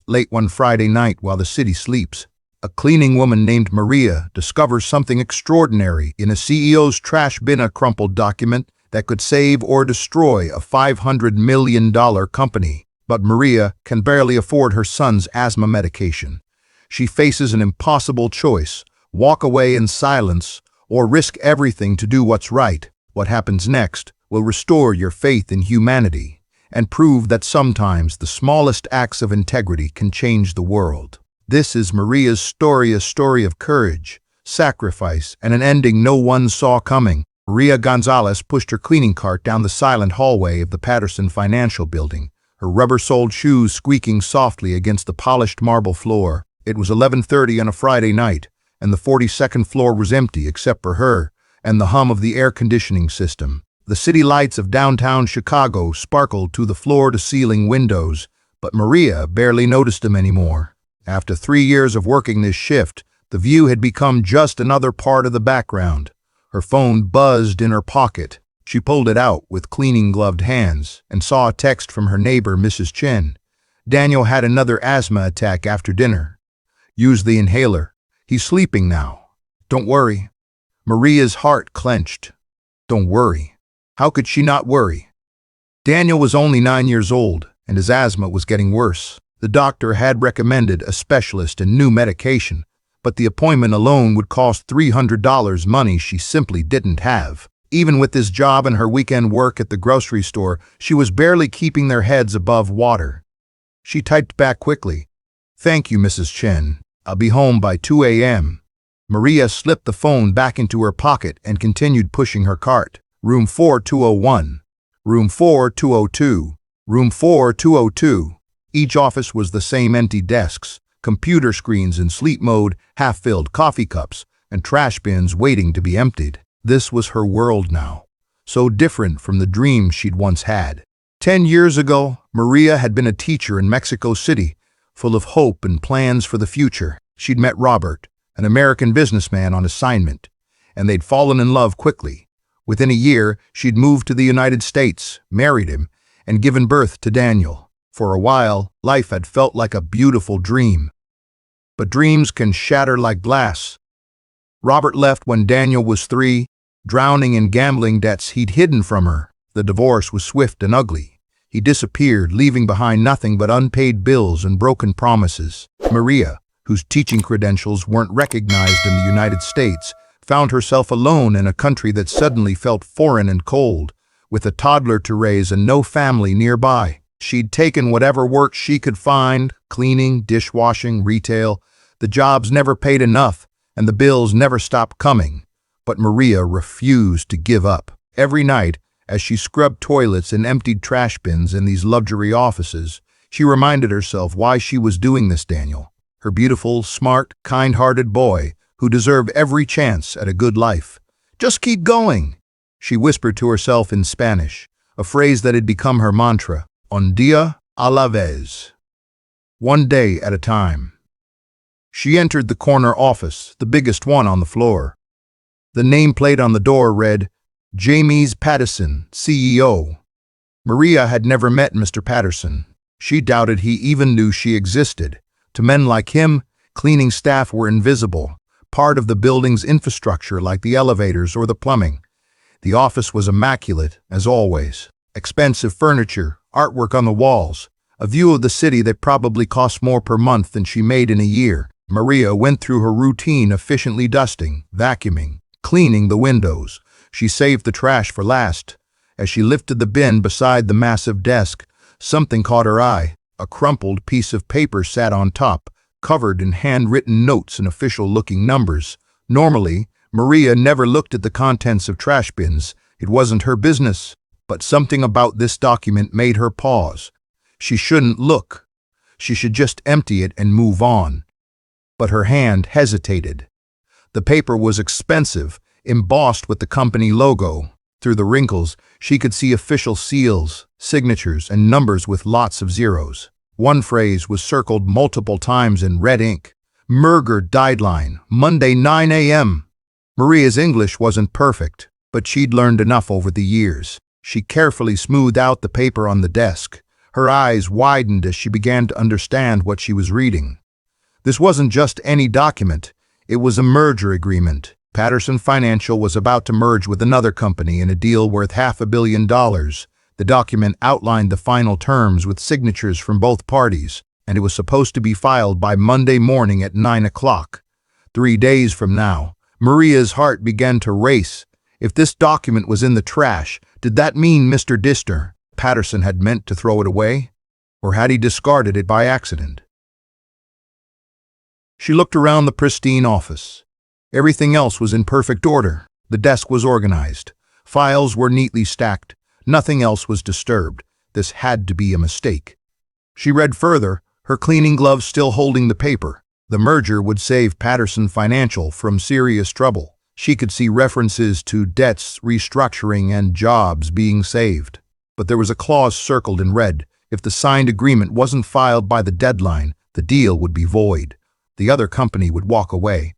Late one Friday night while the city sleeps, a cleaning woman named Maria discovers something extraordinary in a CEO's trash bin, a crumpled document that could save or destroy a $500 million company. But Maria can barely afford her son's asthma medication. She faces an impossible choice: walk away in silence or risk everything to do what's right. What happens next will restore your faith in humanity and prove that sometimes the smallest acts of integrity can change the world. This is Maria's story, a story of courage, sacrifice, and an ending no one saw coming. Maria Gonzalez pushed her cleaning cart down the silent hallway of the Patterson Financial Building, her rubber-soled shoes squeaking softly against the polished marble floor. It was 11:30 on a Friday night, and the 42nd floor was empty except for her and the hum of the air conditioning system. The city lights of downtown Chicago sparkled to the floor-to-ceiling windows, but Maria barely noticed them anymore. After 3 years of working this shift, the view had become just another part of the background. Her phone buzzed in her pocket. She pulled it out with cleaning-gloved hands and saw a text from her neighbor, Mrs. Chen. "Daniel had another asthma attack after dinner. Use the inhaler. He's sleeping now. Don't worry." Maria's heart clenched. Don't worry. How could she not worry? Daniel was only 9 years old, and his asthma was getting worse. The doctor had recommended a specialist and new medication, but the appointment alone would cost $300, money she simply didn't have. Even with this job and her weekend work at the grocery store, she was barely keeping their heads above water. She typed back quickly, "Thank you, Mrs. Chen. I'll be home by 2 a.m. Maria slipped the phone back into her pocket and continued pushing her cart. Room 4201, room 4202, room 4202. Each office was the same: empty desks, computer screens in sleep mode, half-filled coffee cups, and trash bins waiting to be emptied. This was her world now, so different from the dream she'd once had. 10 years ago, Maria had been a teacher in Mexico City, full of hope and plans for the future. She'd met Robert, an American businessman on assignment, and they'd fallen in love quickly. Within a year, she'd moved to the United States, married him, and given birth to Daniel. For a while, life had felt like a beautiful dream. But dreams can shatter like glass. Robert left when Daniel was 3, drowning in gambling debts he'd hidden from her. The divorce was swift and ugly. He disappeared, leaving behind nothing but unpaid bills and broken promises. Maria, whose teaching credentials weren't recognized in the United States, found herself alone in a country that suddenly felt foreign and cold, with a toddler to raise and no family nearby. She'd taken whatever work she could find: cleaning, dishwashing, retail. The jobs never paid enough, and the bills never stopped coming. But Maria refused to give up. Every night, as she scrubbed toilets and emptied trash bins in these luxury offices, she reminded herself why she was doing this. Daniel, her beautiful, smart, kind-hearted boy, who deserved every chance at a good life. "Just keep going," she whispered to herself in Spanish, a phrase that had become her mantra. Un día a la vez. One day at a time. She entered the corner office, the biggest one on the floor. The nameplate on the door read, "James Patterson, CEO." Maria had never met Mr. Patterson. She doubted he even knew she existed. To men like him, cleaning staff were invisible, part of the building's infrastructure like the elevators or the plumbing. The office was immaculate, as always. Expensive furniture, artwork on the walls, a view of the city that probably cost more per month than she made in a year. Maria went through her routine, efficiently dusting, vacuuming, cleaning the windows. She saved the trash for last. As she lifted the bin beside the massive desk, something caught her eye. A crumpled piece of paper sat on top, covered in handwritten notes and official-looking numbers. Normally, Maria never looked at the contents of trash bins. It wasn't her business. But something about this document made her pause. She shouldn't look. She should just empty it and move on. But her hand hesitated. The paper was expensive, embossed with the company logo. Through the wrinkles, she could see official seals, signatures, and numbers with lots of zeros. One phrase was circled multiple times in red ink. "Merger deadline, Monday 9 a.m. Maria's English wasn't perfect, but she'd learned enough over the years. She carefully smoothed out the paper on the desk. Her eyes widened as she began to understand what she was reading. This wasn't just any document. It was a merger agreement. Patterson Financial was about to merge with another company in a deal worth $500 million. The document outlined the final terms with signatures from both parties, and it was supposed to be filed by Monday morning at 9 o'clock. 3 days from now. Maria's heart began to race. If this document was in the trash, did that mean Mr. Dister, Patterson, had meant to throw it away? Or had he discarded it by accident? She looked around the pristine office. Everything else was in perfect order. The desk was organized. Files were neatly stacked. Nothing else was disturbed. This had to be a mistake. She read further, her cleaning gloves still holding the paper. The merger would save Patterson Financial from serious trouble. She could see references to debts restructuring and jobs being saved. But there was a clause circled in red. If the signed agreement wasn't filed by the deadline, the deal would be void. The other company would walk away.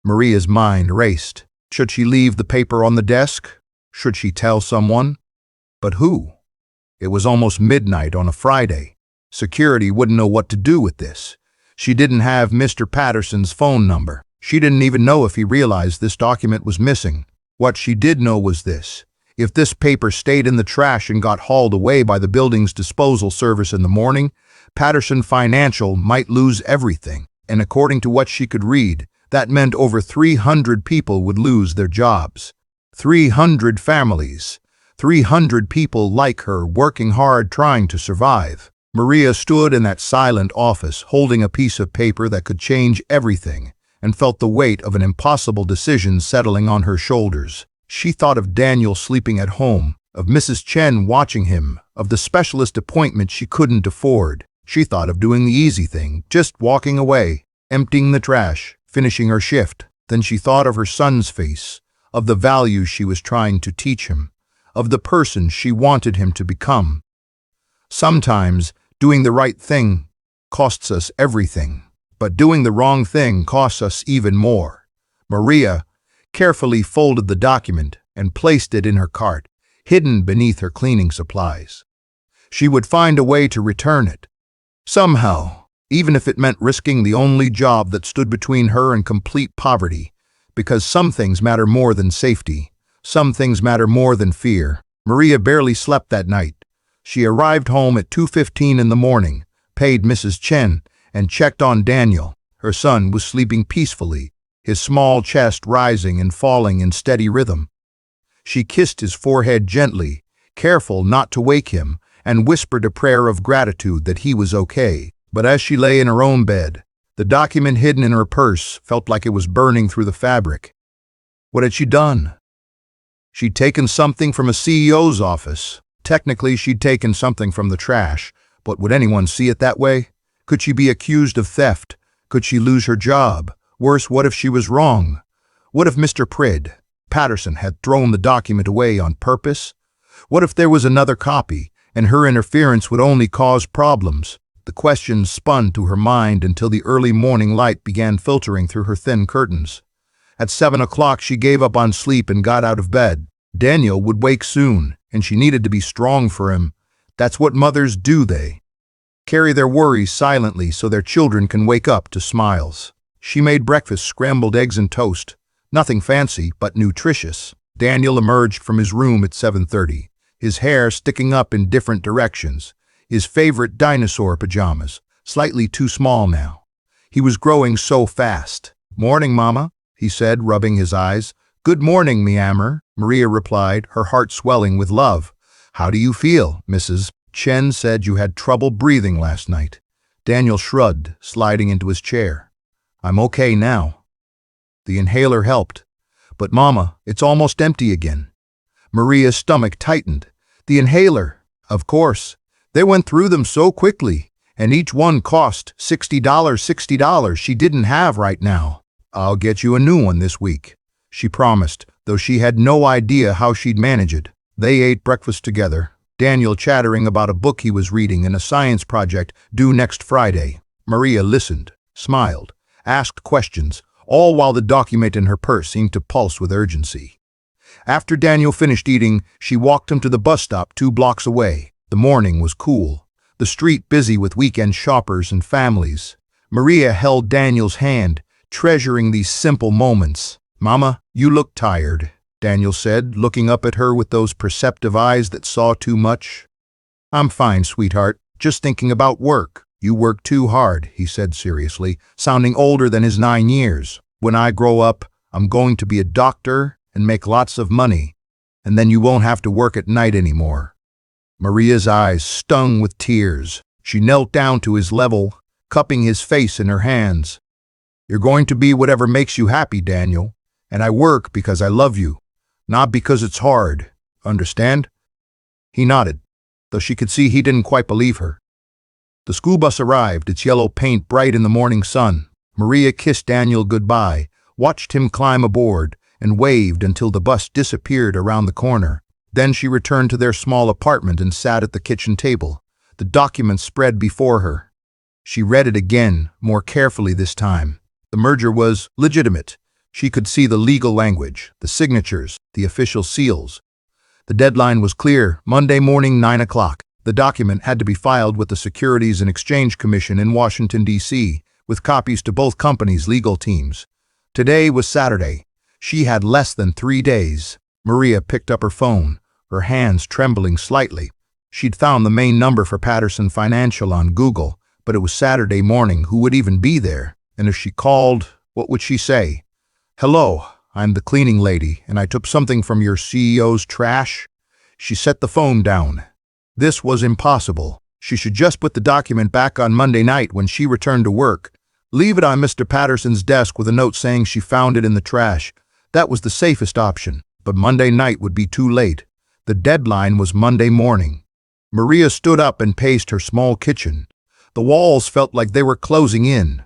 Maria's mind raced. Should she leave the paper on the desk? Should she tell someone? But who? It was almost midnight on a Friday. Security wouldn't know what to do with this. She didn't have Mr. Patterson's phone number. She didn't even know if he realized this document was missing. What she did know was this. If this paper stayed in the trash and got hauled away by the building's disposal service in the morning, Patterson Financial might lose everything. And according to what she could read, that meant over 300 people would lose their jobs. 300 families. 300 people like her working hard trying to survive. Maria stood in that silent office holding a piece of paper that could change everything and felt the weight of an impossible decision settling on her shoulders. She thought of Daniel sleeping at home, of Mrs. Chen watching him, of the specialist appointment she couldn't afford. She thought of doing the easy thing, just walking away, emptying the trash, finishing her shift. Then she thought of her son's face, of the values she was trying to teach him, of the person she wanted him to become. Sometimes, doing the right thing costs us everything, but doing the wrong thing costs us even more. Maria carefully folded the document and placed it in her cart, hidden beneath her cleaning supplies. She would find a way to return it. Somehow, even if it meant risking the only job that stood between her and complete poverty, because some things matter more than safety. Some things matter more than fear. Maria barely slept that night. She arrived home at 2:15 in the morning, paid Mrs. Chen, and checked on Daniel. Her son was sleeping peacefully, his small chest rising and falling in steady rhythm. She kissed his forehead gently, careful not to wake him, and whispered a prayer of gratitude that he was okay. But as she lay in her own bed, the document hidden in her purse felt like it was burning through the fabric. What had she done? She'd taken something from a CEO's office. Technically, she'd taken something from the trash, but would anyone see it that way? Could she be accused of theft? Could she lose her job? Worse, what if she was wrong? What if Mr. Patterson had thrown the document away on purpose? What if there was another copy, and her interference would only cause problems? The questions spun through her mind until the early morning light began filtering through her thin curtains. At 7 o'clock, she gave up on sleep and got out of bed. Daniel would wake soon, and she needed to be strong for him. That's what mothers do, they carry their worries silently so their children can wake up to smiles. She made breakfast, scrambled eggs and toast. Nothing fancy, but nutritious. Daniel emerged from his room at 7:30, his hair sticking up in different directions, his favorite dinosaur pajamas, slightly too small now. He was growing so fast. "Morning, Mama," he said, rubbing his eyes. "Good morning, me amor," Maria replied, her heart swelling with love. "How do you feel?" Mrs. Chen said you had trouble breathing last night. Daniel shrugged, sliding into his chair. "I'm okay now." The inhaler helped. "But Mama, it's almost empty again." Maria's stomach tightened. "The inhaler, of course. They went through them so quickly, and each one cost $60 she didn't have right now. I'll get you a new one this week," she promised, though she had no idea how she'd manage it. They ate breakfast together, Daniel chattering about a book he was reading and a science project due next Friday. Maria listened, smiled, asked questions, all while the document in her purse seemed to pulse with urgency. After Daniel finished eating, she walked him to the bus stop 2 blocks away. The morning was cool. the street busy with weekend shoppers and families. Maria held Daniel's hand, treasuring these simple moments. "Mama, you look tired," Daniel said, looking up at her with those perceptive eyes that saw too much. "I'm fine, sweetheart, just thinking about work." "You work too hard," he said seriously, sounding older than his 9 years. "When I grow up, I'm going to be a doctor and make lots of money, and then you won't have to work at night anymore." Maria's eyes stung with tears. She knelt down to his level, cupping his face in her hands. "You're going to be whatever makes you happy, Daniel, and I work because I love you, not because it's hard. Understand?" He nodded, though she could see he didn't quite believe her. The school bus arrived, its yellow paint bright in the morning sun. Maria kissed Daniel goodbye, watched him climb aboard, and waved until the bus disappeared around the corner. Then she returned to their small apartment and sat at the kitchen table, the document spread before her. She read it again, more carefully this time. The merger was legitimate. She could see the legal language, the signatures, the official seals. The deadline was clear, Monday morning, 9 o'clock. The document had to be filed with the Securities and Exchange Commission in Washington, D.C., with copies to both companies' legal teams. Today was Saturday. She had less than 3 days. Maria picked up her phone, her hands trembling slightly. She'd found the main number for Patterson Financial on Google, but it was Saturday morning. Who would even be there? And if she called, what would she say? "Hello, I'm the cleaning lady, and I took something from your CEO's trash." She set the phone down. This was impossible. She should just put the document back on Monday night when she returned to work. Leave it on Mr. Patterson's desk with a note saying she found it in the trash. That was the safest option, but Monday night would be too late. The deadline was Monday morning. Maria stood up and paced her small kitchen. The walls felt like they were closing in.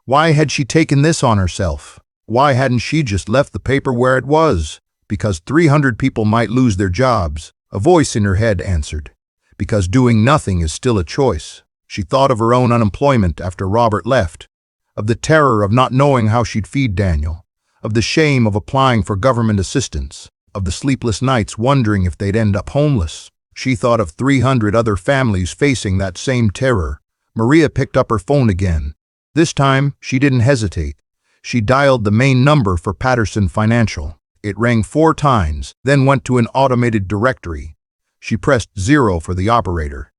Why had she taken this on herself? Why hadn't she just left the paper where it was? Because 300 people might lose their jobs. A voice in her head answered. Because doing nothing is still a choice. She thought of her own unemployment after Robert left, of the terror of not knowing how she'd feed Daniel, of the shame of applying for government assistance, of the sleepless nights wondering if they'd end up homeless. She thought of 300 other families facing that same terror. Maria picked up her phone again. This time, she didn't hesitate. She dialed the main number for Patterson Financial. It rang 4 times, then went to an automated directory. She pressed 0 for the operator.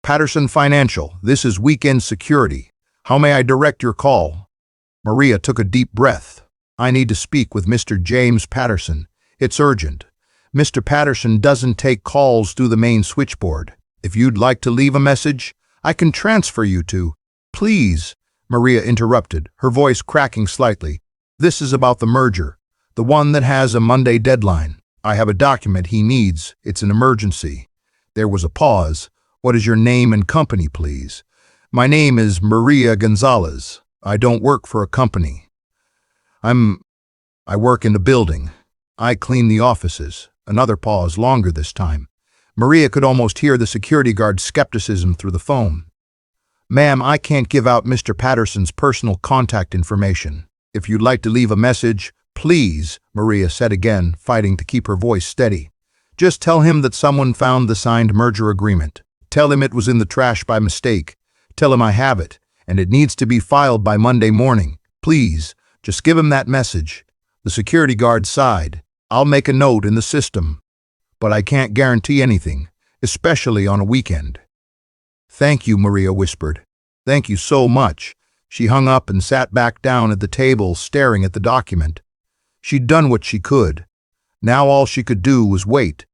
"Patterson Financial, this is Weekend Security. How may I direct your call?" Maria took a deep breath. "I need to speak with Mr. James Patterson. It's urgent. Mr. Patterson doesn't take calls through the main switchboard. If you'd like to leave a message, I can transfer you to—" "Please," Maria interrupted, her voice cracking slightly. "This is about the merger, the one that has a Monday deadline. I have a document he needs. It's an emergency." There was a pause. "What is your name and company, please?" "My name is Maria Gonzalez. I don't work for a company. I work in the building. I clean the offices." Another pause, longer this time. Maria could almost hear the security guard's skepticism through the phone. "Ma'am, I can't give out Mr. Patterson's personal contact information. If you'd like to leave a message, please," Maria said again, fighting to keep her voice steady. "Just tell him that someone found the signed merger agreement. Tell him it was in the trash by mistake. Tell him I have it, and it needs to be filed by Monday morning. Please, just give him that message." The security guard sighed. "I'll make a note in the system, but I can't guarantee anything, especially on a weekend." "Thank you," Maria whispered. "Thank you so much." She hung up and sat back down at the table, staring at the document. She'd done what she could. Now all she could do was wait.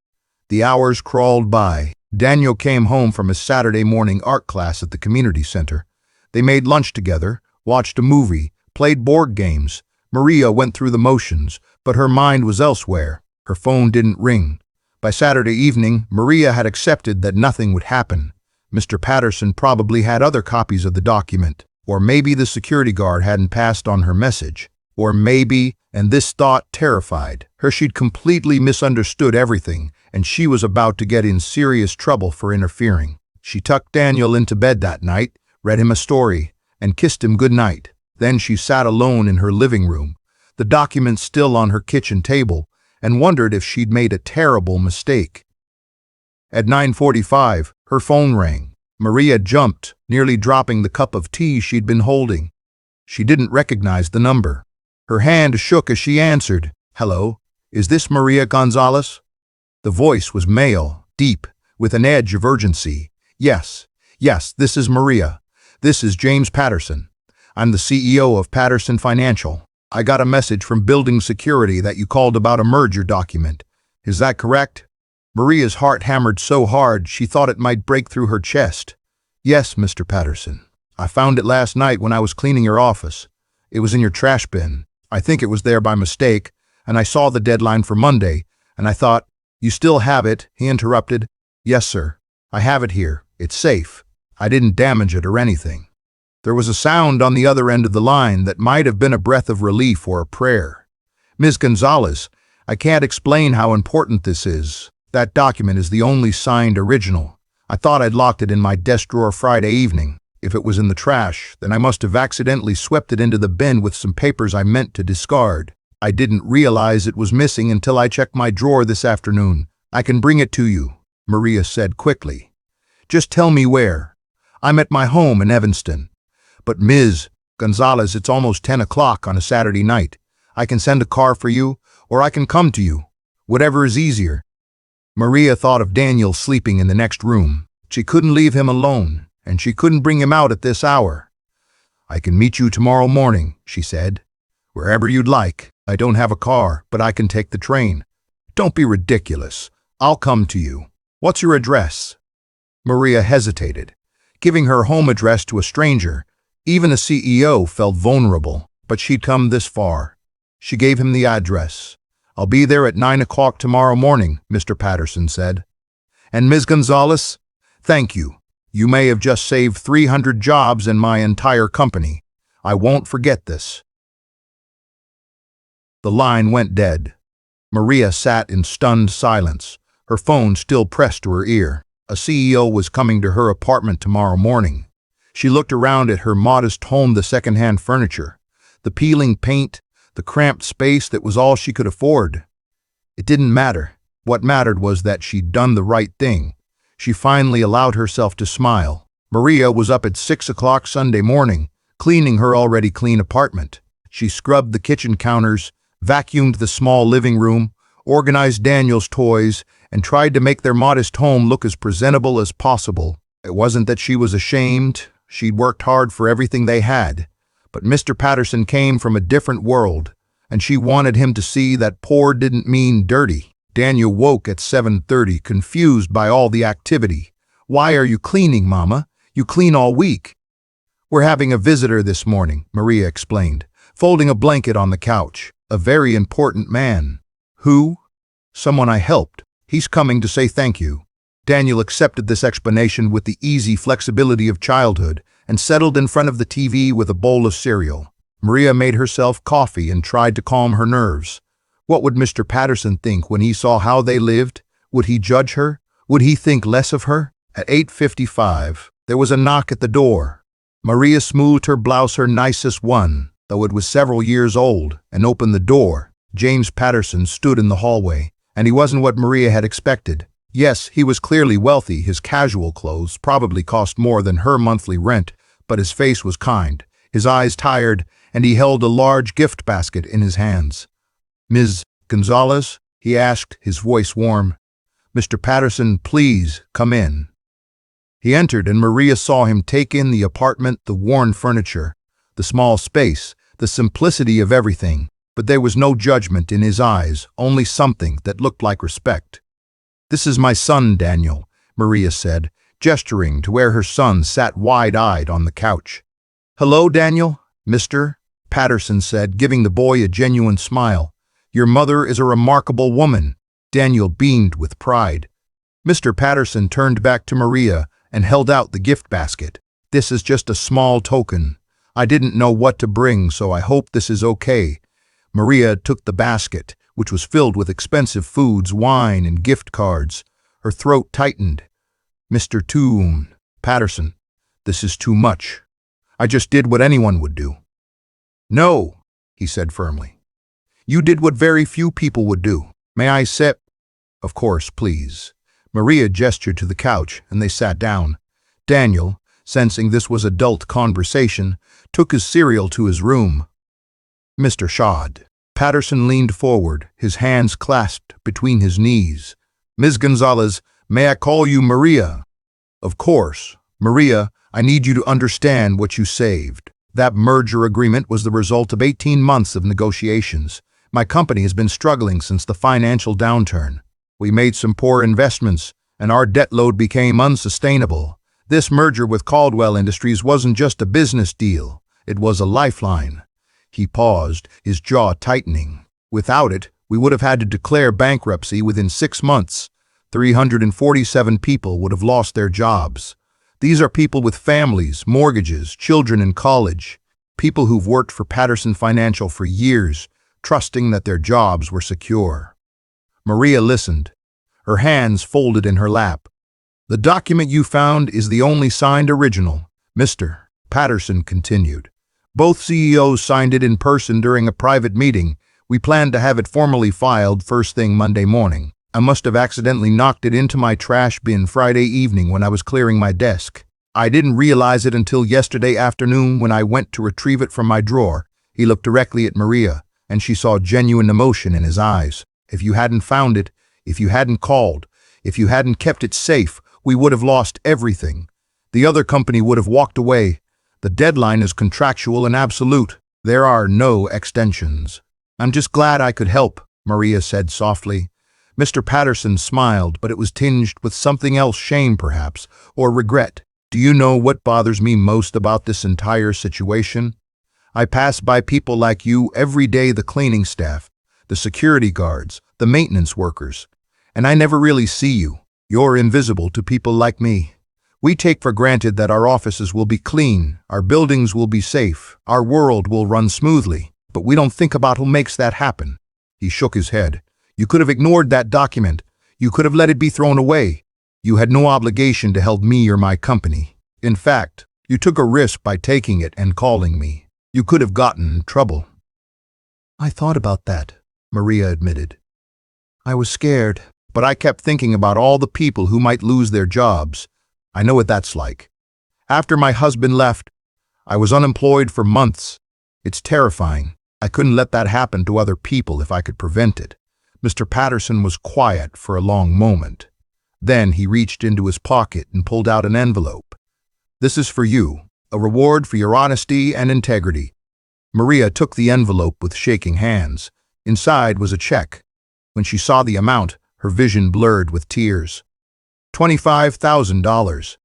The hours crawled by. Daniel came home from his Saturday morning art class at the community center. They made lunch together, watched a movie, played board games. Maria went through the motions, but her mind was elsewhere. Her phone didn't ring. By Saturday evening, Maria had accepted that nothing would happen. Mr. Patterson probably had other copies of the document, or maybe the security guard hadn't passed on her message. Or maybe, and this thought terrified her, she'd completely misunderstood everything, and she was about to get in serious trouble for interfering. She tucked Daniel into bed that night, read him a story, and kissed him goodnight. Then she sat alone in her living room, the document still on her kitchen table, and wondered if she'd made a terrible mistake. At 9:45, her phone rang. Maria jumped, nearly dropping the cup of tea she'd been holding. She didn't recognize the number. Her hand shook as she answered, "Hello, is this Maria Gonzalez?" The voice was male, deep, with an edge of urgency. Yes, this is Maria. This is James Patterson. I'm the CEO of Patterson Financial. I got a message from building security that you called about a merger document. Is that correct?" Maria's heart hammered so hard she thought it might break through her chest. "Yes, Mr. Patterson. I found it last night when I was cleaning your office. It was in your trash bin. I think it was there by mistake, and I saw the deadline for Monday, and I thought, you still have it," he interrupted. "Yes, sir. I have it here. It's safe. I didn't damage it or anything." There was a sound on the other end of the line that might have been a breath of relief or a prayer. "Ms. Gonzalez, I can't explain how important this is. That document is the only signed original. I thought I'd locked it in my desk drawer Friday evening. If it was in the trash, then I must have accidentally swept it into the bin with some papers I meant to discard. I didn't realize it was missing until I checked my drawer this afternoon. I can bring it to you," Maria said quickly. "Just tell me where. I'm at my home in Evanston. But Ms. Gonzalez, it's almost 10 o'clock on a Saturday night. I can send a car for you, or I can come to you. Whatever is easier." Maria thought of Daniel sleeping in the next room. She couldn't leave him alone, and she couldn't bring him out at this hour. "I can meet you tomorrow morning," she said. "Wherever you'd like. I don't have a car, but I can take the train." "Don't be ridiculous. I'll come to you. What's your address?" Maria hesitated. Giving her home address to a stranger, even a CEO, felt vulnerable, but she'd come this far. She gave him the address. "I'll be there at 9 o'clock tomorrow morning," Mr. Patterson said. "And Ms. Gonzalez, thank you. You may have just saved 300 jobs in my entire company. I won't forget this." The line went dead. Maria sat in stunned silence, her phone still pressed to her ear. A CEO was coming to her apartment tomorrow morning. She looked around at her modest home, the second-hand furniture, the peeling paint, the cramped space that was all she could afford. It didn't matter. What mattered was that she'd done the right thing. She finally allowed herself to smile. Maria was up at 6 o'clock Sunday morning, cleaning her already clean apartment. She scrubbed the kitchen counters, vacuumed the small living room, organized Daniel's toys, and tried to make their modest home look as presentable as possible. It wasn't that she was ashamed. She'd worked hard for everything they had. But Mr. Patterson came from a different world, and she wanted him to see that poor didn't mean dirty. Daniel woke at 7:30, confused by all the activity. "Why are you cleaning, Mama? You clean all week." "We're having a visitor this morning," Maria explained, folding a blanket on the couch. "A very important man." "Who?" "Someone I helped. He's coming to say thank you." Daniel accepted this explanation with the easy flexibility of childhood and settled in front of the TV with a bowl of cereal. Maria made herself coffee and tried to calm her nerves. What would Mr. Patterson think when he saw how they lived? Would he judge her? Would he think less of her? At 8:55, there was a knock at the door. Maria smoothed her blouse, her nicest one, though it was several years old, and opened the door. James Patterson stood in the hallway, and he wasn't what Maria had expected. Yes, he was clearly wealthy. His casual clothes probably cost more than her monthly rent, but his face was kind, his eyes tired, and he held a large gift basket in his hands. "Ms. Gonzalez?" he asked, his voice warm. "Mr. Patterson, please come in." He entered, and Maria saw him take in the apartment, the worn furniture, the small space, the simplicity of everything. But there was no judgment in his eyes, only something that looked like respect. "This is my son, Daniel," Maria said, gesturing to where her son sat wide-eyed on the couch. "Hello, Daniel," Mr. Patterson said, giving the boy a genuine smile. "Your mother is a remarkable woman." Daniel beamed with pride. Mr. Patterson turned back to Maria and held out the gift basket. "This is just a small token. I didn't know what to bring, so I hope this is okay." Maria took the basket, which was filled with expensive foods, wine, and gift cards. Her throat tightened. "Mr. Patterson, this is too much. I just did what anyone would do." "No," he said firmly. "You did what very few people would do. May I sit?" "Of course, please." Maria gestured to the couch, and they sat down. Daniel, sensing this was adult conversation, took his cereal to his room. Mr. Shad. Patterson leaned forward, his hands clasped between his knees. Ms. Gonzalez, may I call you Maria? Of course. Maria, I need you to understand what you saved. That merger agreement was the result of 18 months of negotiations. My company has been struggling since the financial downturn. We made some poor investments, and our debt load became unsustainable. This merger with Caldwell Industries wasn't just a business deal, it was a lifeline. He paused, his jaw tightening. Without it, we would have had to declare bankruptcy within 6 months. 347 people would have lost their jobs. These are people with families, mortgages, children in college, people who've worked for Patterson Financial for years, trusting that their jobs were secure. Maria listened, her hands folded in her lap. The document you found is the only signed original, Mr. Patterson continued. Both CEOs signed it in person during a private meeting. We planned to have it formally filed first thing Monday morning. I must have accidentally knocked it into my trash bin Friday evening when I was clearing my desk. I didn't realize it until yesterday afternoon when I went to retrieve it from my drawer. He looked directly at Maria, and she saw genuine emotion in his eyes. If you hadn't found it, if you hadn't called, if you hadn't kept it safe, we would have lost everything. The other company would have walked away. The deadline is contractual and absolute. There are no extensions. I'm just glad I could help, Maria said softly. Mr. Patterson smiled, but it was tinged with something else, shame perhaps, or regret. Do you know what bothers me most about this entire situation? I pass by people like you every day, the cleaning staff, the security guards, the maintenance workers, and I never really see you. You're invisible to people like me. We take for granted that our offices will be clean, our buildings will be safe, our world will run smoothly, but we don't think about who makes that happen. He shook his head. You could have ignored that document. You could have let it be thrown away. You had no obligation to help me or my company. In fact, you took a risk by taking it and calling me. You could have gotten in trouble. I thought about that, Maria admitted. I was scared, but I kept thinking about all the people who might lose their jobs. I know what that's like. After my husband left, I was unemployed for months. It's terrifying. I couldn't let that happen to other people if I could prevent it. Mr. Patterson was quiet for a long moment. Then he reached into his pocket and pulled out an envelope. This is for you, a reward for your honesty and integrity. Maria took the envelope with shaking hands. Inside was a check. When she saw the amount, her vision blurred with tears. $25,000.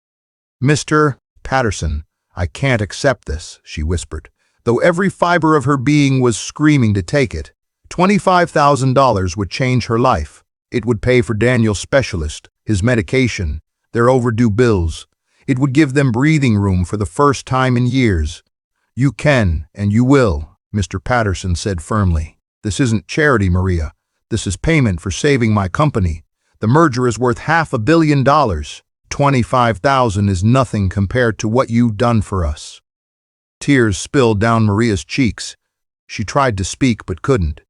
Mr. Patterson, I can't accept this, she whispered, though every fiber of her being was screaming to take it. $25,000 would change her life. It would pay for Daniel's specialist, his medication, their overdue bills. It would give them breathing room for the first time in years. You can, and you will, Mr. Patterson said firmly. This isn't charity, Maria. This is payment for saving my company. The merger is worth $500 million. $25,000 is nothing compared to what you've done for us. Tears spilled down Maria's cheeks. She tried to speak but couldn't.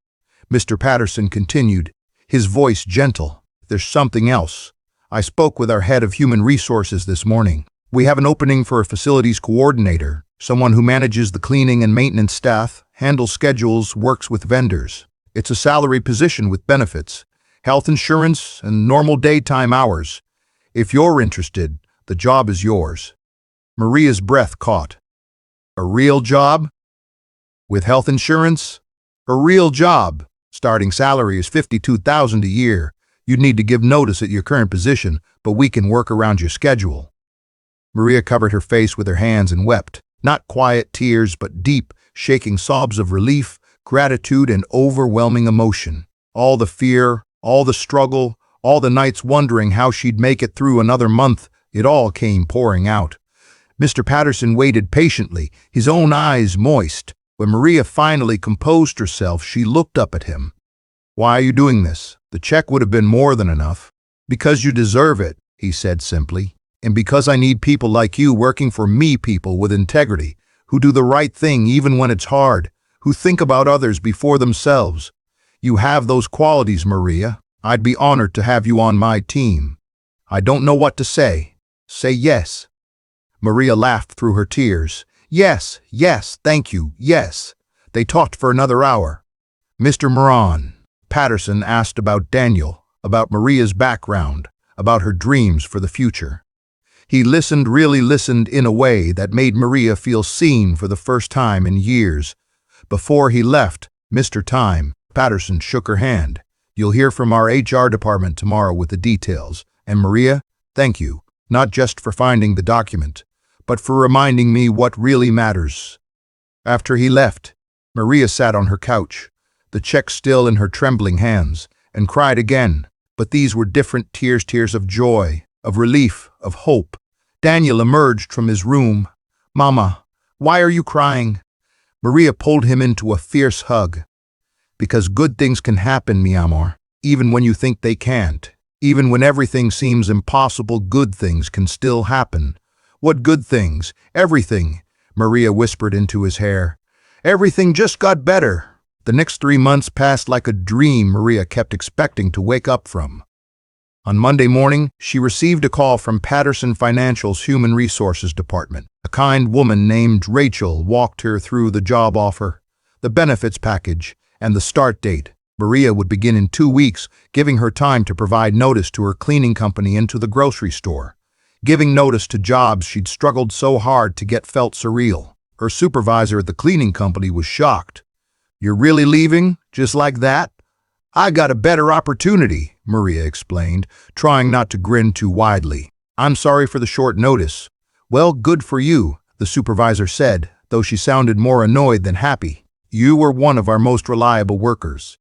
Mr. Patterson continued, his voice gentle. There's something else. I spoke with our head of human resources this morning. We have an opening for a facilities coordinator, someone who manages the cleaning and maintenance staff, handles schedules, works with vendors. It's a salary position with benefits, health insurance, and normal daytime hours. If you're interested, the job is yours. Maria's breath caught. A real job? With health insurance? A real job. Starting salary is $52,000 a year. You'd need to give notice at your current position, but we can work around your schedule. Maria covered her face with her hands and wept. Not quiet tears, but deep, shaking sobs of relief, gratitude, and overwhelming emotion. All the fear, all the struggle, all the nights wondering how she'd make it through another month, it all came pouring out. Mr. Patterson waited patiently, his own eyes moist. When Maria finally composed herself, she looked up at him. Why are you doing this? The check would have been more than enough. Because you deserve it, he said simply. And because I need people like you working for me, people with integrity, who do the right thing even when it's hard, who think about others before themselves. You have those qualities, Maria. I'd be honored to have you on my team. I don't know what to say. Say yes. Maria laughed through her tears. Yes, yes, thank you, yes. They talked for another hour. Mr. Moran, Patterson asked about Daniel, about Maria's background, about her dreams for the future. He listened, really listened in a way that made Maria feel seen for the first time in years. Before he left, Mr. Time, Patterson shook her hand. You'll hear from our HR department tomorrow with the details. And Maria, thank you, not just for finding the document, but for reminding me what really matters. After he left, Maria sat on her couch, the check still in her trembling hands, and cried again. But these were different tears, tears of joy, of relief, of hope. Daniel emerged from his room. Mama, why are you crying? Maria pulled him into a fierce hug. Because good things can happen, mi amor, even when you think they can't. Even when everything seems impossible, good things can still happen. What good things? Everything, Maria whispered into his hair. Everything just got better. The next 3 months passed like a dream Maria kept expecting to wake up from. On Monday morning, she received a call from Patterson Financial's Human Resources Department. A kind woman named Rachel walked her through the job offer, the benefits package, and the start date. Maria would begin in 2 weeks, giving her time to provide notice to her cleaning company and to the grocery store. Giving notice to jobs she'd struggled so hard to get felt surreal. Her supervisor at the cleaning company was shocked. You're really leaving? Just like that? I got a better opportunity, Maria explained, trying not to grin too widely. I'm sorry for the short notice. Well, good for you, the supervisor said, though she sounded more annoyed than happy. You were one of our most reliable workers.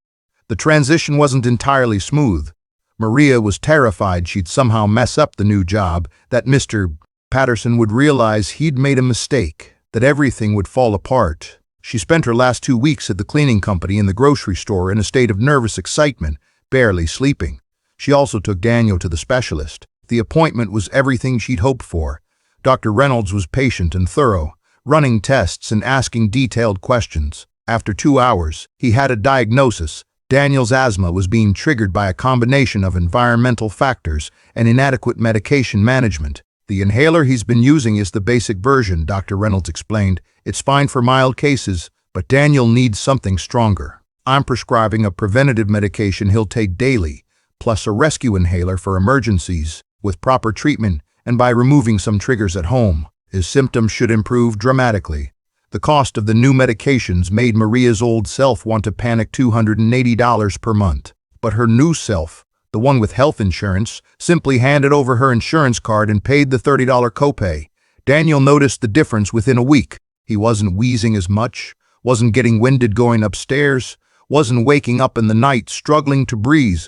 The transition wasn't entirely smooth. Maria was terrified she'd somehow mess up the new job, that Mr. Patterson would realize he'd made a mistake, that everything would fall apart. She spent her last 2 weeks at the cleaning company and the grocery store in a state of nervous excitement, barely sleeping. She also took Daniel to the specialist. The appointment was everything she'd hoped for. Dr. Reynolds was patient and thorough, running tests and asking detailed questions. After 2 hours, he had a diagnosis. Daniel's asthma was being triggered by a combination of environmental factors and inadequate medication management. The inhaler he's been using is the basic version, Dr. Reynolds explained. It's fine for mild cases, but Daniel needs something stronger. I'm prescribing a preventative medication he'll take daily, plus a rescue inhaler for emergencies. With proper treatment and by removing some triggers at home, his symptoms should improve dramatically. The cost of the new medications made Maria's old self want to panic $280 per month. But her new self, the one with health insurance, simply handed over her insurance card and paid the $30 copay. Daniel noticed the difference within a week. He wasn't wheezing as much, wasn't getting winded going upstairs, wasn't waking up in the night struggling to breathe.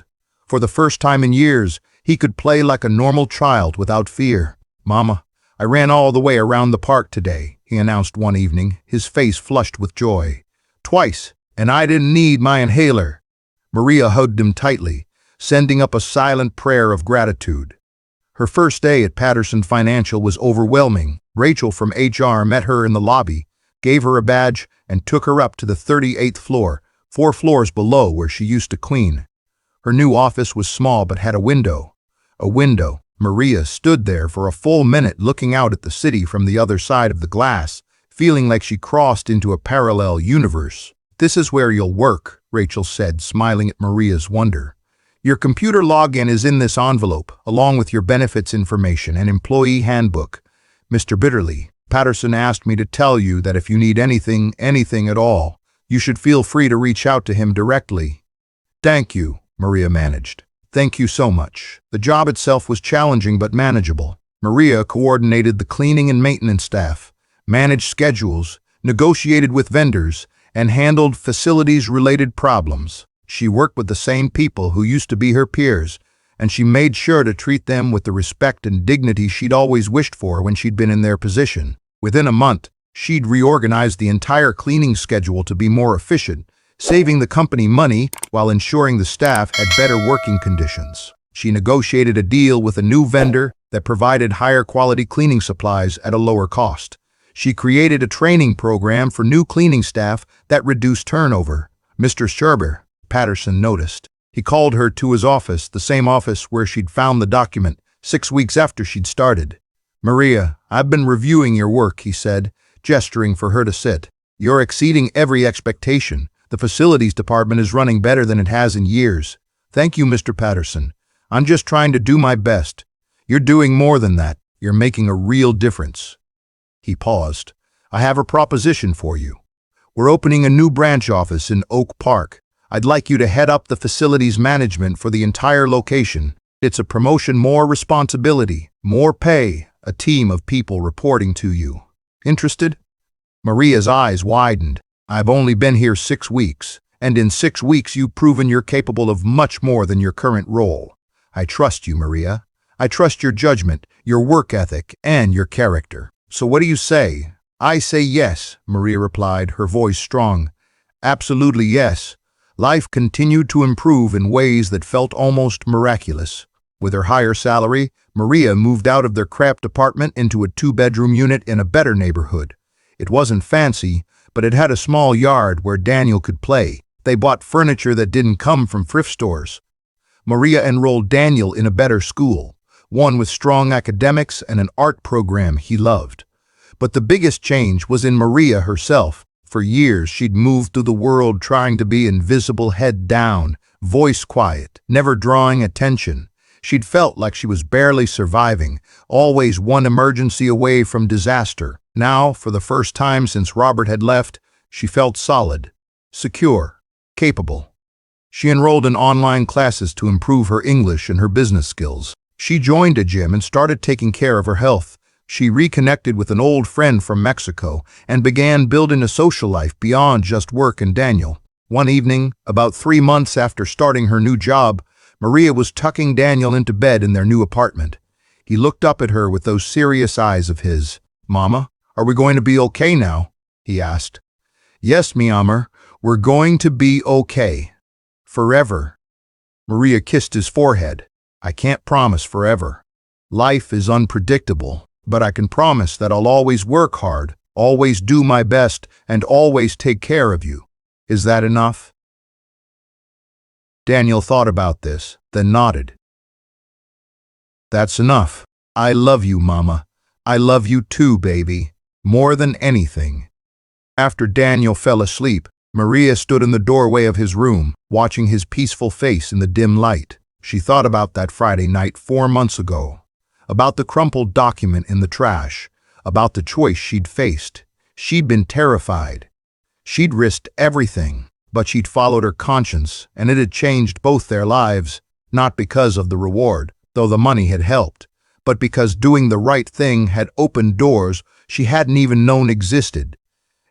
For the first time in years, he could play like a normal child without fear. Mama, I ran all the way around the park today, he announced one evening, his face flushed with joy. Twice, and I didn't need my inhaler. Maria hugged him tightly, sending up a silent prayer of gratitude. Her first day at Patterson Financial was overwhelming. Rachel from HR met her in the lobby, gave her a badge, and took her up to the 38th floor, 4 floors below where she used to clean. Her new office was small but had a window. A window. Maria stood there for a full minute looking out at the city from the other side of the glass, feeling like she crossed into a parallel universe. This is where you'll work, Rachel said, smiling at Maria's wonder. Your computer login is in this envelope, along with your benefits information and employee handbook. Mr. Bitterly, Patterson asked me to tell you that if you need anything at all, you should feel free to reach out to him directly. Thank you, Maria managed. Thank you so much. The job itself was challenging but manageable. Maria coordinated the cleaning and maintenance staff, managed schedules, negotiated with vendors, and handled facilities-related problems. She worked with the same people who used to be her peers, and she made sure to treat them with the respect and dignity she'd always wished for when she'd been in their position. Within a month, she'd reorganized the entire cleaning schedule to be more efficient, saving the company money while ensuring the staff had better working conditions. She negotiated a deal with a new vendor that provided higher quality cleaning supplies at a lower cost. She created a training program for new cleaning staff that reduced turnover. Mr. Scherber, Patterson noticed. He called her to his office, the same office where she'd found the document 6 weeks after she'd started. Maria, I've been reviewing your work, he said, gesturing for her to sit. You're exceeding every expectation. The facilities department is running better than it has in years. Thank you, Mr. Patterson. I'm just trying to do my best. You're doing more than that. You're making a real difference. He paused. I have a proposition for you. We're opening a new branch office in Oak Park. I'd like you to head up the facilities management for the entire location. It's a promotion, more responsibility, more pay, a team of people reporting to you. Interested? Maria's eyes widened. I've only been here 6 weeks, and in 6 weeks you've proven you're capable of much more than your current role. I trust you, Maria. I trust your judgment, your work ethic, and your character. So what do you say? I say yes, Maria replied, her voice strong. Absolutely yes. Life continued to improve in ways that felt almost miraculous. With her higher salary, Maria moved out of their cramped apartment into a 2-bedroom unit in a better neighborhood. It wasn't fancy, but it had a small yard where Daniel could play. They bought furniture that didn't come from thrift stores. Maria enrolled Daniel in a better school, one with strong academics and an art program he loved. But the biggest change was in Maria herself. For years, she'd moved through the world trying to be invisible, head down, voice quiet, never drawing attention. She'd felt like she was barely surviving, always one emergency away from disaster. Now, for the first time since Robert had left, she felt solid, secure, capable. She enrolled in online classes to improve her English and her business skills. She joined a gym and started taking care of her health. She reconnected with an old friend from Mexico and began building a social life beyond just work and Daniel. One evening, about 3 months after starting her new job, Maria was tucking Daniel into bed in their new apartment. He looked up at her with those serious eyes of his. "Mama, are we going to be okay now?" he asked. "Yes, mi amor, we're going to be okay. Forever." Maria kissed his forehead. "I can't promise forever. Life is unpredictable, but I can promise that I'll always work hard, always do my best, and always take care of you. Is that enough?" Daniel thought about this, then nodded. "That's enough. I love you, Mama. I love you too, baby. More than anything." After Daniel fell asleep, Maria stood in the doorway of his room, watching his peaceful face in the dim light. She thought about that Friday night 4 months ago, about the crumpled document in the trash, about the choice she'd faced. She'd been terrified. She'd risked everything, but she'd followed her conscience, and it had changed both their lives, not because of the reward, though the money had helped, but because doing the right thing had opened doors she hadn't even known existed.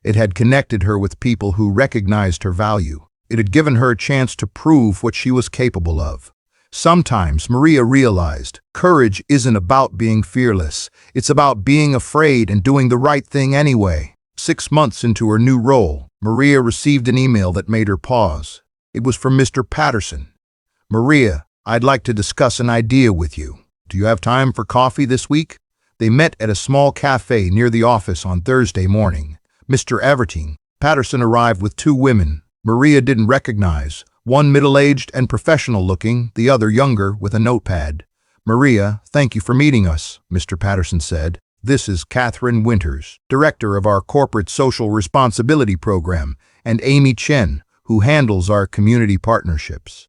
It had connected her with people who recognized her value. It had given her a chance to prove what she was capable of. Sometimes Maria realized courage isn't about being fearless. It's about being afraid and doing the right thing anyway. 6 months into her new role, Maria received an email that made her pause. It was from Mr. Patterson. "Maria, I'd like to discuss an idea with you. Do you have time for coffee this week?" They met at a small cafe near the office on Thursday morning. Mr. Everting Patterson arrived with 2 women Maria didn't recognize, one middle-aged and professional-looking, the other younger with a notepad. "Maria, thank you for meeting us," Mr. Patterson said. "This is Catherine Winters, director of our Corporate Social Responsibility Program, and Amy Chen, who handles our community partnerships."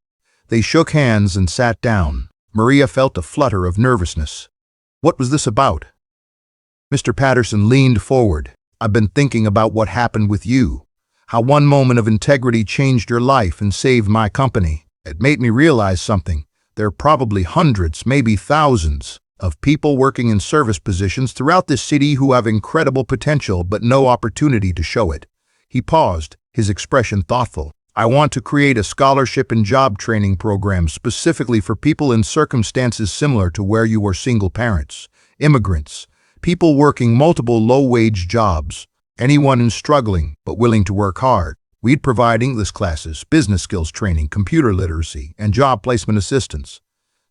They shook hands and sat down. Maria felt a flutter of nervousness. What was this about? Mr. Patterson leaned forward. "I've been thinking about what happened with you, how one moment of integrity changed your life and saved my company. It made me realize something. There are probably hundreds, maybe thousands, of people working in service positions throughout this city who have incredible potential but no opportunity to show it." He paused, his expression thoughtful. "I want to create a scholarship and job training program specifically for people in circumstances similar to where you are: single parents, immigrants, people working multiple low-wage jobs, anyone who's struggling but willing to work hard. We'd provide English classes, business skills training, computer literacy, and job placement assistance."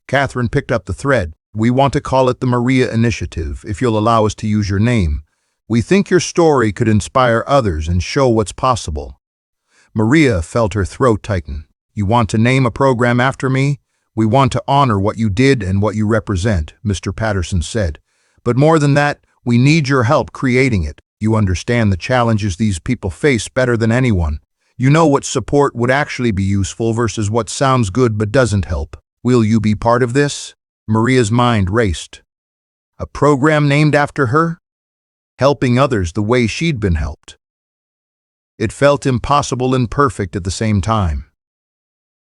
Catherine picked up the thread. "We want to call it the Maria Initiative, if you'll allow us to use your name. We think your story could inspire others and show what's possible." Maria felt her throat tighten. "You want to name a program after me? We want to honor what you did and what you represent," Mr. Patterson said. But more than that, we need your help creating it. You understand the challenges these people face better than anyone. You know what support would actually be useful versus what sounds good but doesn't help. Will you be part of this?" Maria's mind raced. A program named after her? Helping others the way she'd been helped. It felt impossible and perfect at the same time.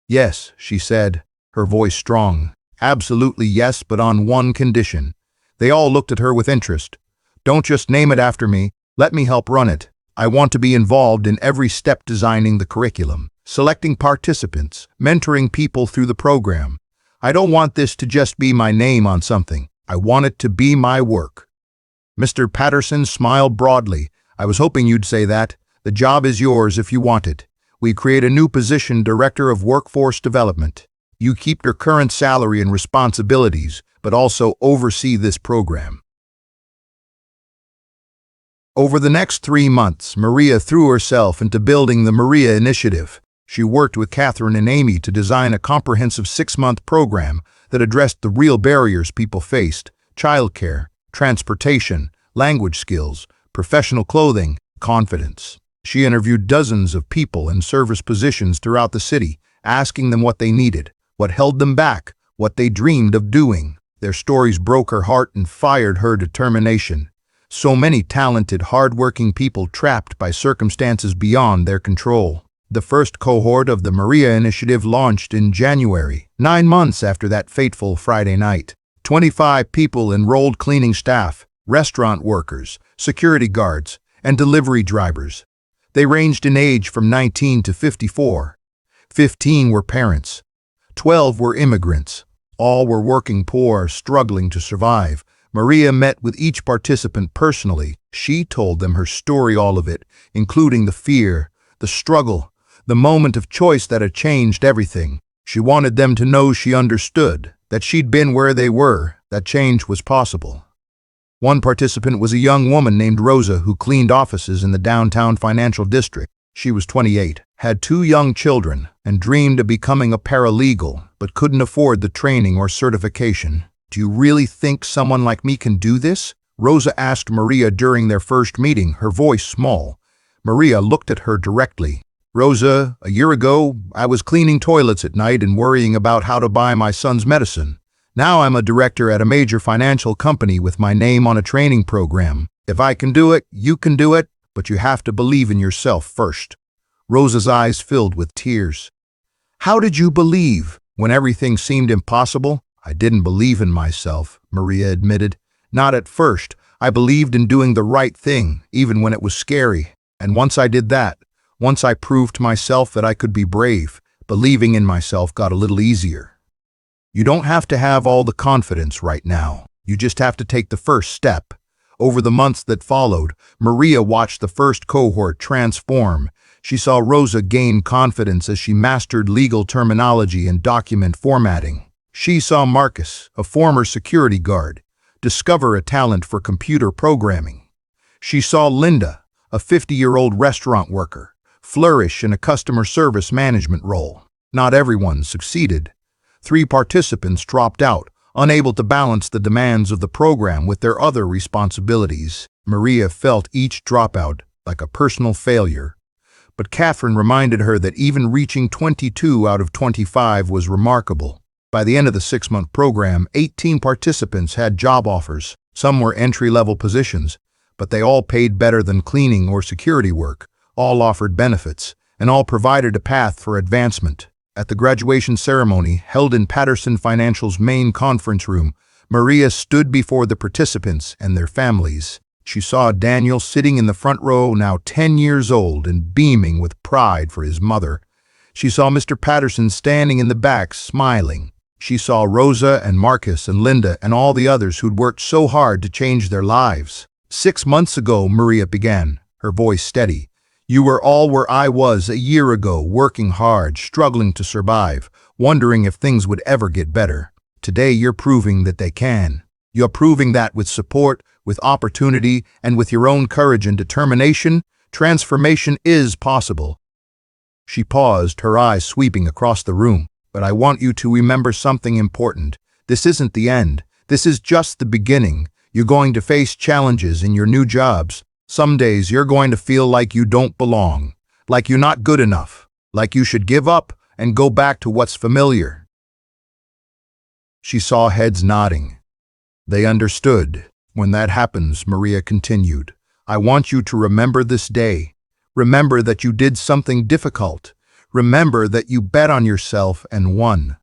"Yes," she said, her voice strong. "Absolutely yes, but on one condition." They all looked at her with interest. "Don't just name it after me. Let me help run it. I want to be involved in every step, designing the curriculum, selecting participants, mentoring people through the program. I don't want this to just be my name on something. I want it to be my work." Mr. Patterson smiled broadly. "I was hoping you'd say that. The job is yours if you want it. We create a new position, Director of Workforce Development. You keep your current salary and responsibilities, but also oversee this program." Over the next 3 months, Maria threw herself into building the Maria Initiative. She worked with Catherine and Amy to design a comprehensive 6-month program that addressed the real barriers people faced: childcare, transportation, language skills, professional clothing, confidence. She interviewed dozens of people in service positions throughout the city, asking them what they needed, what held them back, what they dreamed of doing. Their stories broke her heart and fired her determination. So many talented, hard-working people trapped by circumstances beyond their control. The first cohort of the Maria Initiative launched in January, 9 months after that fateful Friday night. 25 people enrolled: cleaning staff, restaurant workers, security guards, and delivery drivers. They ranged in age from 19 to 54. 15 were parents. 12 were immigrants. All were working poor, struggling to survive. Maria met with each participant personally. She told them her story, all of it, including the fear, the struggle, the moment of choice that had changed everything. She wanted them to know she understood, that she'd been where they were, that change was possible. One participant was a young woman named Rosa who cleaned offices in the downtown financial district. She was 28, had 2 young children, and dreamed of becoming a paralegal, but couldn't afford the training or certification. "Do you really think someone like me can do this?" Rosa asked Maria during their first meeting, her voice small. Maria looked at her directly. "Rosa, a year ago, I was cleaning toilets at night and worrying about how to buy my son's medicine. Now I'm a director at a major financial company with my name on a training program. If I can do it, you can do it, but you have to believe in yourself first." Rosa's eyes filled with tears. "How did you believe when everything seemed impossible?" "I didn't believe in myself," Maria admitted. "Not at first. I believed in doing the right thing, even when it was scary. And once I did that, once I proved to myself that I could be brave, believing in myself got a little easier." You don't have to have all the confidence right now. You just have to take the first step. Over the months that followed, Maria watched the first cohort transform. She saw Rosa gain confidence as she mastered legal terminology and document formatting. She saw Marcus, a former security guard, discover a talent for computer programming. She saw Linda, a 50-year-old restaurant worker, flourish in a customer service management role. Not everyone succeeded. 3 participants dropped out, unable to balance the demands of the program with their other responsibilities. Maria felt each dropout like a personal failure. But Catherine reminded her that even reaching 22 out of 25 was remarkable. By the end of the 6-month program, 18 participants had job offers. Some were entry-level positions, but they all paid better than cleaning or security work. All offered benefits, and all provided a path for advancement. At the graduation ceremony, held in Patterson Financial's main conference room, Maria stood before the participants and their families. She saw Daniel sitting in the front row, now 10 years old and beaming with pride for his mother. She saw Mr. Patterson standing in the back, smiling. She saw Rosa and Marcus and Linda and all the others who'd worked so hard to change their lives. 6 months ago, Maria began, her voice steady. You were all where I was a year ago, working hard, struggling to survive, wondering if things would ever get better. Today you're proving that they can. You're proving that with support, with opportunity, and with your own courage and determination, transformation is possible. She paused, her eyes sweeping across the room. But I want you to remember something important. This isn't the end. This is just the beginning. You're going to face challenges in your new jobs. Some days you're going to feel like you don't belong, like you're not good enough, like you should give up and go back to what's familiar. She saw heads nodding. They understood. When that happens, Maria continued, I want you to remember this day. Remember that you did something difficult. Remember that you bet on yourself and won.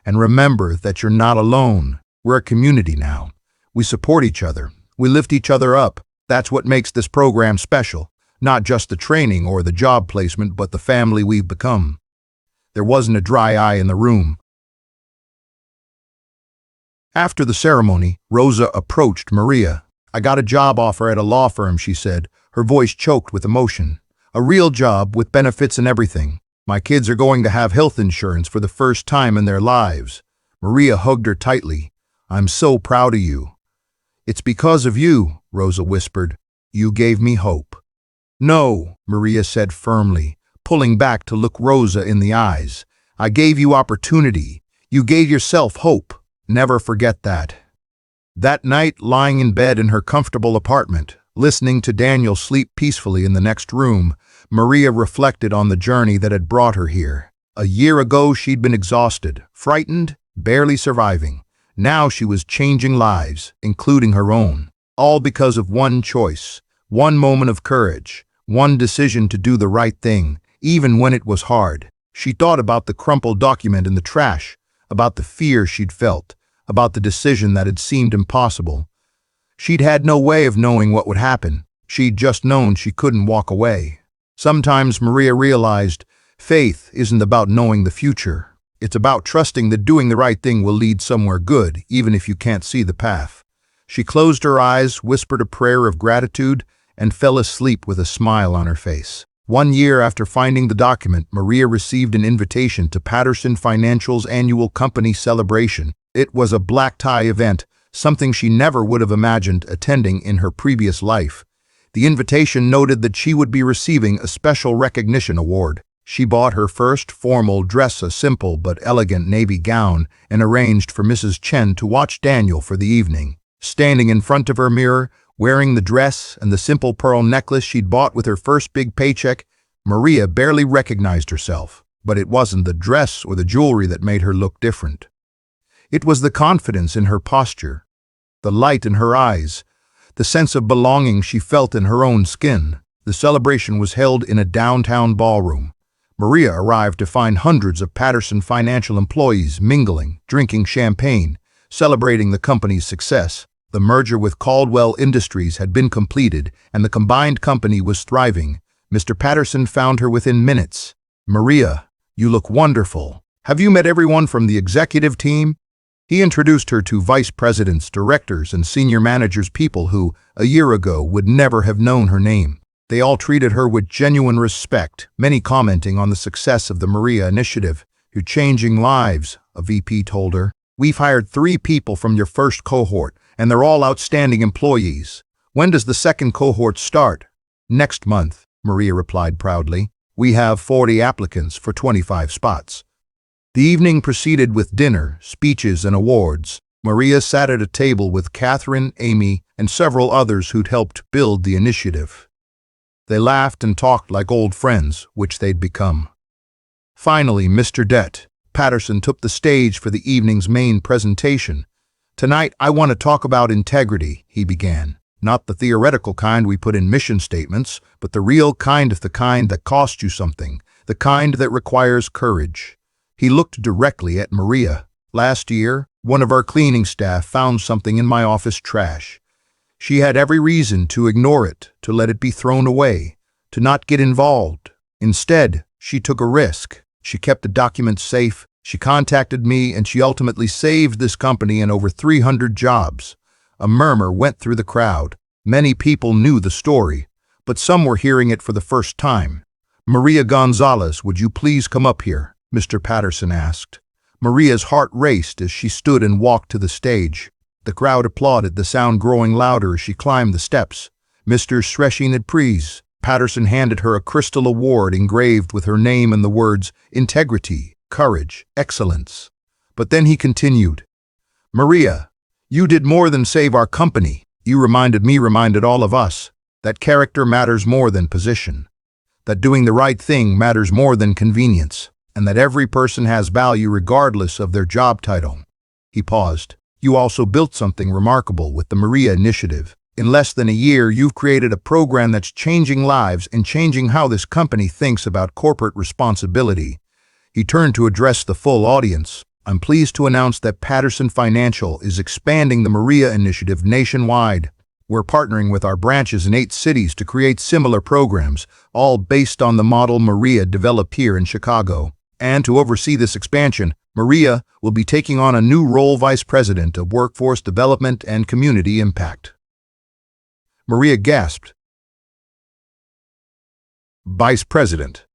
And remember that you're not alone. We're a community now. We support each other. We lift each other up. That's what makes this program special. Not just the training or the job placement, but the family we've become. There wasn't a dry eye in the room. After the ceremony, Rosa approached Maria. I got a job offer at a law firm, she said, her voice choked with emotion. A real job with benefits and everything. My kids are going to have health insurance for the first time in their lives. Maria hugged her tightly. I'm so proud of you. It's because of you, Rosa whispered. You gave me hope. No, Maria said firmly, pulling back to look Rosa in the eyes. I gave you opportunity. You gave yourself hope. Never forget that. That night, lying in bed in her comfortable apartment, listening to Daniel sleep peacefully in the next room, Maria reflected on the journey that had brought her here. A year ago, she'd been exhausted, frightened, barely surviving. Now she was changing lives, including her own, all because of one choice, one moment of courage, one decision to do the right thing, even when it was hard. She thought about the crumpled document in the trash, about the fear she'd felt, about the decision that had seemed impossible. She'd had no way of knowing what would happen. She'd just known she couldn't walk away. Sometimes Maria realized faith isn't about knowing the future. It's about trusting that doing the right thing will lead somewhere good, even if you can't see the path. She closed her eyes, whispered a prayer of gratitude, and fell asleep with a smile on her face. 1 year after finding the document, Maria received an invitation to Patterson Financial's annual company celebration. It was a black-tie event, something she never would have imagined attending in her previous life. The invitation noted that she would be receiving a special recognition award. She bought her first formal dress, a simple but elegant navy gown, and arranged for Mrs. Chen to watch Daniel for the evening. Standing in front of her mirror, wearing the dress and the simple pearl necklace she'd bought with her first big paycheck, Maria barely recognized herself. But it wasn't the dress or the jewelry that made her look different. It was the confidence in her posture, the light in her eyes, the sense of belonging she felt in her own skin. The celebration was held in a downtown ballroom. Maria arrived to find hundreds of Patterson Financial employees mingling, drinking champagne, celebrating the company's success. The merger with Caldwell Industries had been completed, and the combined company was thriving. Mr. Patterson found her within minutes. Maria, you look wonderful. Have you met everyone from the executive team? He introduced her to vice presidents, directors, and senior managers, people who, a year ago, would never have known her name. They all treated her with genuine respect, many commenting on the success of the Maria Initiative. You're changing lives, a VP told her. We've hired 3 people from your first cohort, and they're all outstanding employees. When does the second cohort start? Next month, Maria replied proudly. We have 40 applicants for 25 spots. The evening proceeded with dinner, speeches, and awards. Maria sat at a table with Catherine, Amy, and several others who'd helped build the initiative. They laughed and talked like old friends, which they'd become. Finally, Mr. Det Patterson took the stage for the evening's main presentation. Tonight, I want to talk about integrity, he began. Not the theoretical kind we put in mission statements, but the real kind, the kind that costs you something, the kind that requires courage. He looked directly at Maria. Last year, one of our cleaning staff found something in my office trash. She had every reason to ignore it, to let it be thrown away, to not get involved. Instead, she took a risk. She kept the documents safe, she contacted me, and she ultimately saved this company and over 300 jobs. A murmur went through the crowd. Many people knew the story, but some were hearing it for the first time. Maria Gonzalez, would you please come up here? Mr. Patterson asked. Maria's heart raced as she stood and walked to the stage. The crowd applauded, the sound growing louder as she climbed the steps. Mr. Sreshin Pries. Patterson handed her a crystal award engraved with her name and the words, integrity, courage, excellence. But then he continued, Maria, you did more than save our company. You reminded all of us that character matters more than position, that doing the right thing matters more than convenience, and that every person has value regardless of their job title." He paused. "You also built something remarkable with the Maria Initiative. In less than a year, you've created a program that's changing lives and changing how this company thinks about corporate responsibility." He turned to address the full audience. "I'm pleased to announce that Patterson Financial is expanding the Maria Initiative nationwide. We're partnering with our branches in 8 cities to create similar programs, all based on the model Maria developed here in Chicago. And to oversee this expansion, Maria will be taking on a new role, Vice President of Workforce Development and Community Impact." Maria gasped. Vice President.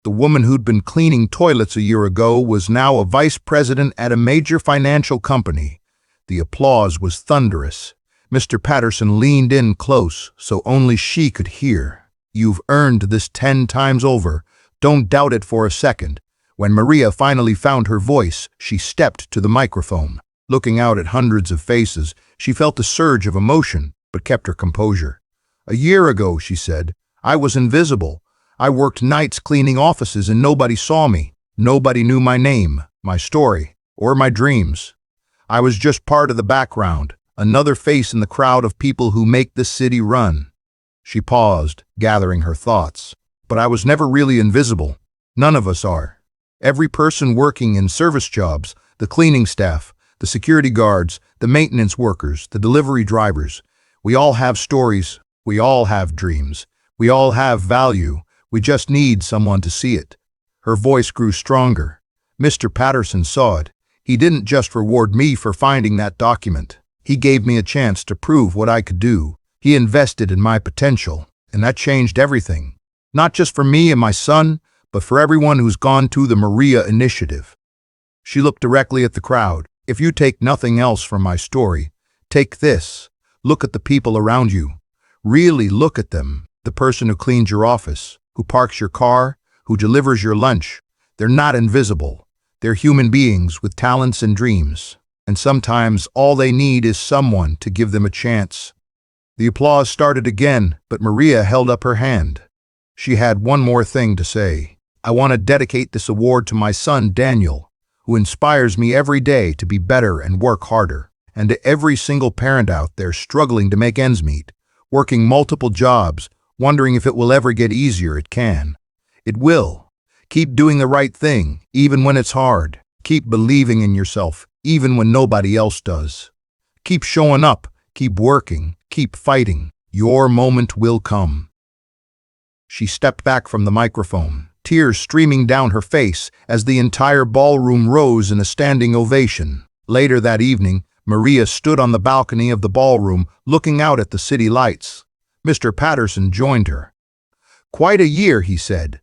The woman who'd been cleaning toilets a year ago, was now a vice president at a major financial company. The applause was thunderous. Mr. Patterson leaned in close so only she could hear. "You've earned this 10 times over. Don't doubt it for a second." When Maria finally found her voice, she stepped to the microphone. Looking out at hundreds of faces, she felt a surge of emotion, but kept her composure. "A year ago," she said, "I was invisible. I worked nights cleaning offices and nobody saw me. Nobody knew my name, my story, or my dreams. I was just part of the background, another face in the crowd of people who make this city run." She paused, gathering her thoughts. "But I was never really invisible. None of us are. Every person working in service jobs, the cleaning staff, the security guards, the maintenance workers, the delivery drivers, we all have stories, we all have dreams, we all have value. We just need someone to see it." Her voice grew stronger. "Mr. Patterson saw it. He didn't just reward me for finding that document. He gave me a chance to prove what I could do. He invested in my potential, and that changed everything. Not just for me and my son, but for everyone who's gone through the Maria Initiative." She looked directly at the crowd. "If you take nothing else from my story, take this. Look at the people around you. Really look at them. The person who cleans your office, who parks your car, who delivers your lunch. They're not invisible. They're human beings with talents and dreams. And sometimes all they need is someone to give them a chance." The applause started again, but Maria held up her hand. She had one more thing to say. "I want to dedicate this award to my son, Daniel, who inspires me every day to be better and work harder. And to every single parent out there struggling to make ends meet, working multiple jobs, wondering if it will ever get easier. It can. It will. Keep doing the right thing, even when it's hard. Keep believing in yourself, even when nobody else does. Keep showing up, keep working, keep fighting. Your moment will come." She stepped back from the microphone, tears streaming down her face as the entire ballroom rose in a standing ovation. Later that evening, Maria stood on the balcony of the ballroom, looking out at the city lights. Mr. Patterson joined her. "Quite a year," he said.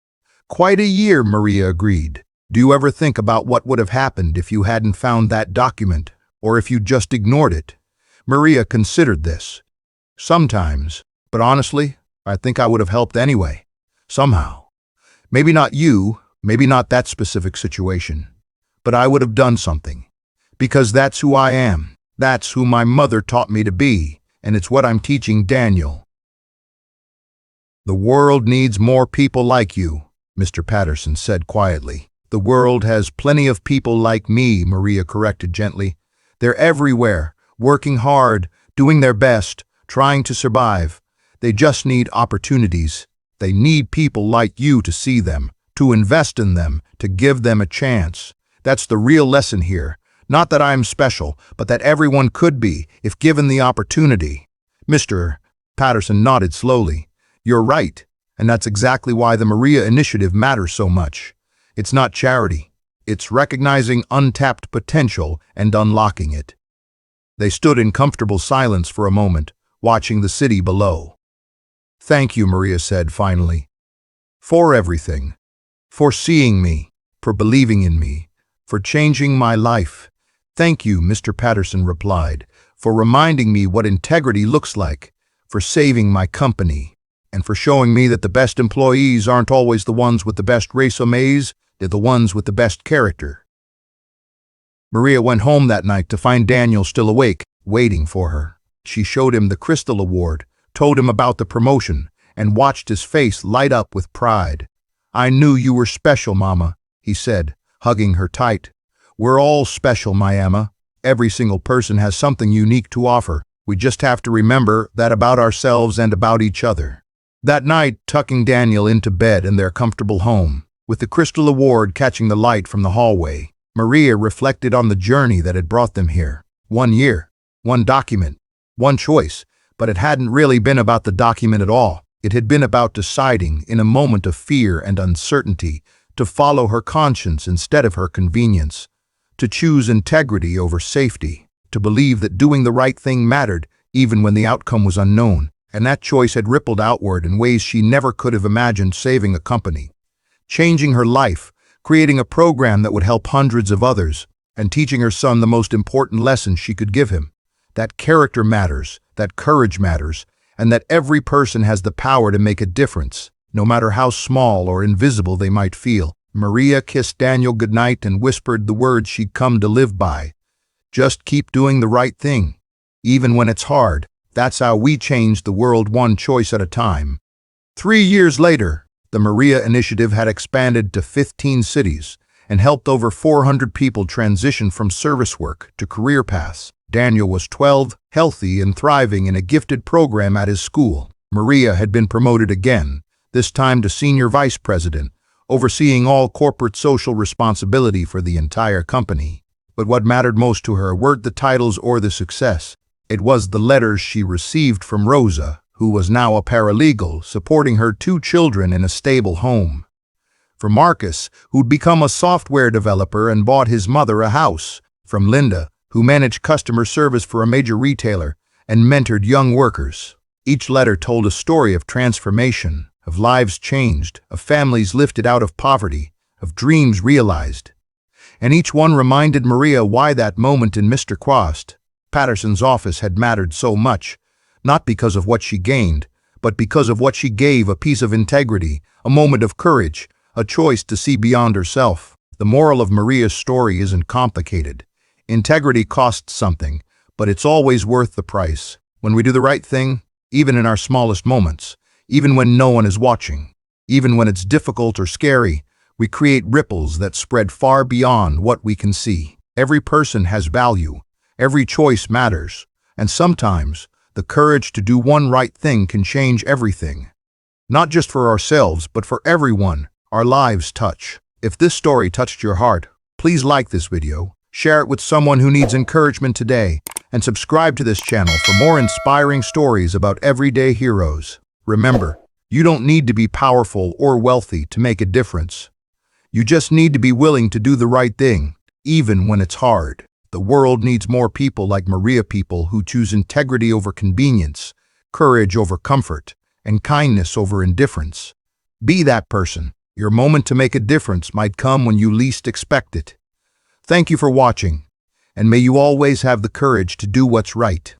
"Quite a year," Maria agreed. "Do you ever think about what would have happened if you hadn't found that document, or if you just ignored it?" Maria considered this. "Sometimes, but honestly, I think I would have helped anyway. Somehow. Maybe not you, maybe not that specific situation, but I would have done something. Because that's who I am. That's who my mother taught me to be, and it's what I'm teaching Daniel." "The world needs more people like you," Mr. Patterson said quietly. "The world has plenty of people like me," Maria corrected gently. "They're everywhere, working hard, doing their best, trying to survive. They just need opportunities. They need people like you to see them, to invest in them, to give them a chance. That's the real lesson here. Not that I'm special, but that everyone could be, if given the opportunity." Mr. Patterson nodded slowly. "You're right, and that's exactly why the Maria Initiative matters so much. It's not charity. It's recognizing untapped potential and unlocking it." They stood in comfortable silence for a moment, watching the city below. "Thank you," Maria said finally. "For everything. For seeing me. For believing in me. For changing my life." "Thank you," Mr. Patterson replied, "for reminding me what integrity looks like, for saving my company, and for showing me that the best employees aren't always the ones with the best resumes, they're the ones with the best character." Maria went home that night to find Daniel still awake, waiting for her. She showed him the Crystal Award, told him about the promotion, and watched his face light up with pride. "I knew you were special, Mama," he said, hugging her tight. "We're all special, my Emma. Every single person has something unique to offer. We just have to remember that about ourselves and about each other." That night, tucking Daniel into bed in their comfortable home, with the Crystal Award catching the light from the hallway, Maria reflected on the journey that had brought them here. 1 year, one document, one choice, but it hadn't really been about the document at all. It had been about deciding, in a moment of fear and uncertainty, to follow her conscience instead of her convenience, to choose integrity over safety, to believe that doing the right thing mattered even when the outcome was unknown. And that choice had rippled outward in ways she never could have imagined, saving a company, changing her life, creating a program that would help hundreds of others, and teaching her son the most important lesson she could give him: that character matters, that courage matters, and that every person has the power to make a difference, no matter how small or invisible they might feel. Maria kissed Daniel goodnight and whispered the words she'd come to live by. "Just keep doing the right thing, even when it's hard. That's how we change the world, one choice at a time." 3 years later, the Maria Initiative had expanded to 15 cities and helped over 400 people transition from service work to career paths. Daniel was 12, healthy and thriving in a gifted program at his school. Maria had been promoted again, this time to senior vice president, overseeing all corporate social responsibility for the entire company. But what mattered most to her weren't the titles or the success. It was the letters she received from Rosa, who was now a paralegal, supporting her 2 children in a stable home. From Marcus, who'd become a software developer and bought his mother a house. From Linda, who managed customer service for a major retailer and mentored young workers. Each letter told a story of transformation, of lives changed, of families lifted out of poverty, of dreams realized. And each one reminded Maria why that moment in Mr. Quast, Patterson's office, had mattered so much, not because of what she gained, but because of what she gave: a piece of integrity, a moment of courage, a choice to see beyond herself. The moral of Maria's story isn't complicated. Integrity costs something, but it's always worth the price. When we do the right thing, even in our smallest moments, even when no one is watching, even when it's difficult or scary, we create ripples that spread far beyond what we can see. Every person has value. Every choice matters, and sometimes the courage to do one right thing can change everything. Not just for ourselves, but for everyone our lives touch. If this story touched your heart, please like this video, share it with someone who needs encouragement today, and subscribe to this channel for more inspiring stories about everyday heroes. Remember, you don't need to be powerful or wealthy to make a difference. You just need to be willing to do the right thing, even when it's hard. The world needs more people like Maria, people who choose integrity over convenience, courage over comfort, and kindness over indifference. Be that person. Your moment to make a difference might come when you least expect it. Thank you for watching, and may you always have the courage to do what's right.